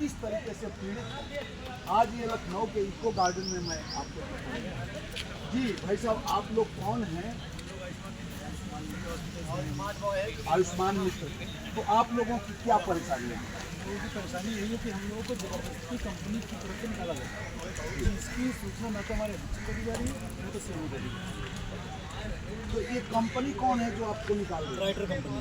किस तरीके से पीड़ित। आज ये लखनऊ के इको गार्डन में मैं आपको जी भाई साहब, आप लोग कौन हैं? आयुष्मान मित्र। तो आप लोगों की क्या परेशानी है? लोगों की परेशानी यही है कि हम लोगों को जबरदस्ती कंपनी की तरफ से निकाला जाता है। इसकी सूचना न तो हमारे बच्चे को दी जा रही है न तो सेवा को दी जा रही है। तो ये कंपनी कौन है जो आपको निकाल रही है? Writer company.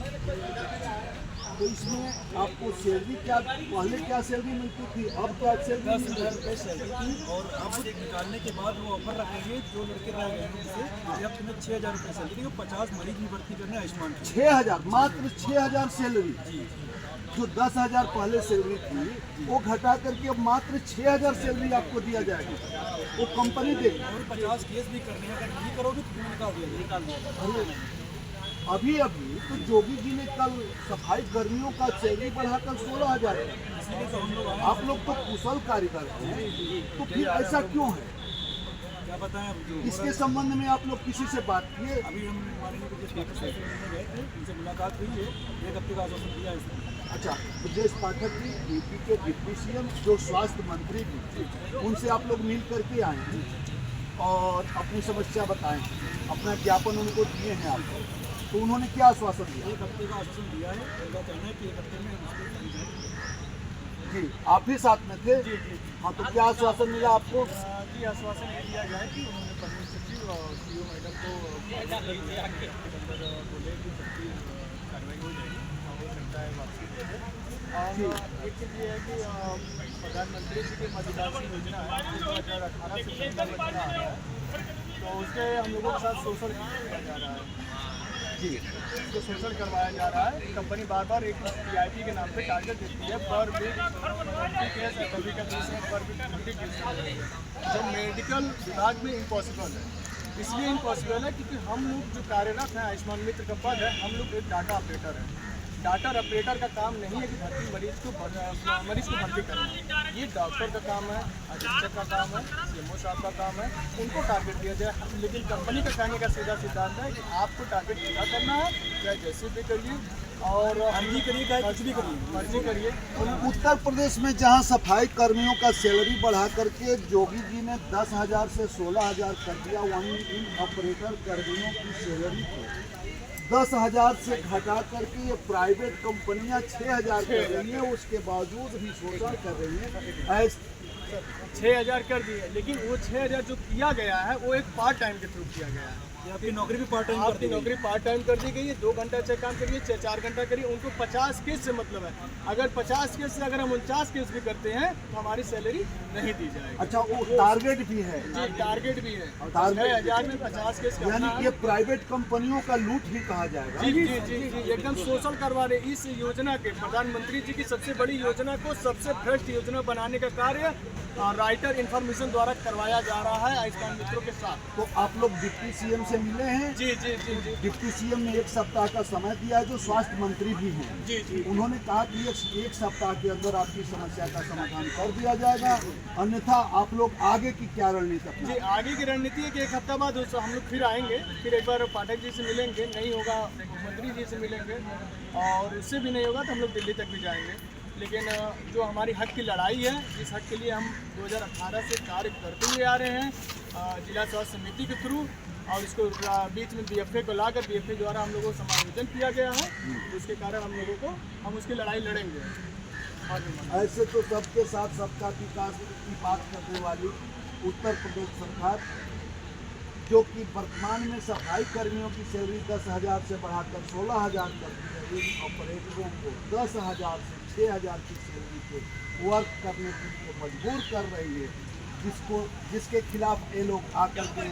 तो इसमें आपको सैलरी क्या, पहले क्या सैलरी मिलती थी, अब क्या सैलरी मिलती 10,000 रुपये सैलरी थी और अब निकालने के बाद वो ऑफर रखेंगे जो लड़के रह गए हैं उनसे, अब तुम्हें 6,000 रुपये सैलरी देंगे। 50 मरीज भी भर्ती करने आयुष्मान की। 6,000, मात्र 6,000 सैलरी। जी। जो 10,000 पहले सैलरी थी वो घटा करके अब मात्र 6,000 सैलरी आपको दिया जाएगा। वो कंपनी देगी। और 50 केस भी करने हैं, अगर नहीं करोगे तो तुम्हें निकाल दिया जाएगा। अभी तो जोगी जी ने कल सफाई कर्मियों का सैलरी बढ़ाकर 16,000 किया। इसीलिए तो हम लोग आए। आप लोग तो कुशल कारीगर हैं, तो फिर ऐसा क्यों है? क्या बताएं अब जो इसके संबंध में आप लोग किसी से बात किए? अभी हम माननीय विदेश पाठक से गए थे, उनसे मुलाकात हुई है, 1 हफ्ते का आश्वासन दिया है इसने। अच्छा, ब्रजेश पाठक जी यूपी के डिप्टी सीएम जो स्वास्थ्य मंत्री जी, उनसे आप लोग मिल करके आए हैं और अपनी समस्या बताएं, अपना ज्ञापन उनको दिए हैं आप, तो उन्होंने क्या आश्वासन दिया? 1 हफ्ते का आश्वासन दिया है। उनका कहना है कि 1 हफ्ते में हम उसको समझाएंगे। जी, आप भी साथ में थे? जी जी। हाँ, तो क्या आश्वासन मिला आपको? जी, आश्वासन ये दिया गया है कि उन्होंने प्रमुख सचिव और सीओ मैडम को अंदर बोले कि सबकी कार्रवाई हो जाएगी और हो सकता है वापसी दे दे। और एक चीज़ ये है कि प्रधानमंत्री जी की मददराशि योजना है, 2018 से चलता हुआ चला आ रहा है, तो उसके हम लोगों के साथ शोषण किया जा रहा है। जी, उसको शोषण करवाया जा रहा है। कंपनी बार बार एक PIP के नाम पे टारगेट देती है पर वीक 20 केस है, कभी कभी इसमें पर वीक 20 केस, जो मेडिकल विभाग में इम्पॉसिबल है। इसलिए इम्पॉसिबल है क्योंकि हम लोग जो कार्यरत हैं, आयुष्मान मित्र का पद है, हम लोग एक डाटा ऑपरेटर हैं। डाटा ऑपरेटर का काम नहीं है कि मरीज को भर्ती करना, ये डॉक्टर का काम है, अधीक्षक का काम है, CMO साहब का काम है, उनको टारगेट दिया जाए। लेकिन कंपनी का कहने का सीधा सिद्धांत है कि आपको टारगेट पूरा करना है, चाहे जैसे भी करिए और मर्जी करिए, चाहे कुछ भी करिए, मर्जी करिए। उत्तर प्रदेश में जहां सफाई कर्मियों का सैलरी बढ़ा करके जोगी जी ने 10,000 से 16,000 कर दिया, वहीं इन ऑपरेटर कर्मियों की सैलरी को 10,000 से घटा करके ये प्राइवेट कंपनियां 6,000 कर रही हैं, उसके बावजूद भी शोषण कर रही हैं। 6,000 कर दिए, लेकिन वो 6,000 जो किया गया है वो एक पार्ट टाइम के थ्रू किया गया है। आपकी नौकरी भी पार्ट टाइम, आपकी नौकरी पार्ट टाइम कर दी गई है। 2 घंटा चाहे काम करिए, चाहे 4 घंटा करिए, उनको 50 केस से मतलब है। अगर 50 केस से अगर हम 49 केस भी करते हैं तो हमारी सैलरी नहीं दी जाएगी। अच्छा, वो टारगेट भी है? जी, टारगेट भी है। टारगेट 6,000 में 50 केस करना यानी है। ये प्राइवेट कंपनियों का लूट भी कहा जाएगा। जी जी जी जी, एकदम शोषण करवा रहे। इस योजना के प्रधानमंत्री जी की सबसे बड़ी योजना को सबसे भ्रष्ट योजना बनाने का कार्य राइटर इन्फॉर्मेशन द्वारा करवाया जा रहा है आयुष्मान मित्रों के साथ। तो आप लोग डिप्टी सीएम से मिले हैं? जी जी जी जी। डिप्टी सीएम ने 1 सप्ताह का समय दिया है, जो स्वास्थ्य मंत्री भी हैं। जी जी। उन्होंने कहा कि 1 सप्ताह के अंदर आपकी समस्या का समाधान कर दिया जाएगा, अन्यथा आप लोग आगे की क्या रणनीति अपना? जी, आगे की रणनीति है कि 1 हफ्ता बाद हम लोग फिर आएंगे, फिर एक बार पाठक जी से मिलेंगे, नहीं होगा मुख्यमंत्री जी से मिलेंगे, और उससे भी नहीं होगा तो हम लोग दिल्ली तक भी जाएंगे। लेकिन जो हमारी हक की लड़ाई है, इस हक के लिए हम 2018 से कार्य करते हुए आ रहे हैं जिला स्वास्थ्य समिति के थ्रू, और इसको बीच में BFA को लाकर BFA द्वारा हम लोगों को समायोजन किया गया है, जिसके कारण हम उसकी लड़ाई लड़ेंगे। ऐसे तो सबके साथ सबका विकास की बात करने वाली उत्तर प्रदेश सरकार, जो कि वर्तमान में सफाई कर्मियों की सैलरी 10,000 से बढ़ाकर 16,000 कर दी है, इन ऑपरेटरों को 10,000 से 6,000 की सैलरी पे वर्क करने के लिए मजबूर कर रही है, जिसके खिलाफ ये लोग आकर के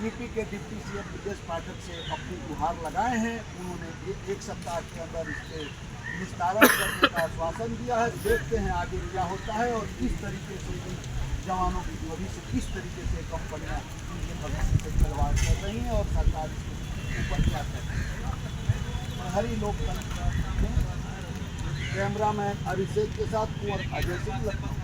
यूपी के डिप्टी सीएम ब्रजेश पाठक से अपनी गुहार लगाए हैं। उन्होंने 1 सप्ताह के अंदर इससे निस्तारण करने का आश्वासन दिया है। देखते हैं आगे क्या होता है और किस तरीके से इन जवानों की भविष्य, किस तरीके से कंपनियां इनके भविष्य से खिलवाड़ कर रही हैं और सरकार इसके ऊपर क्या कर रही है। प्रहरी लोकतंत्र कैमरामैन अभिषेक के साथ कुंवर अजय सिंह, लखनऊ।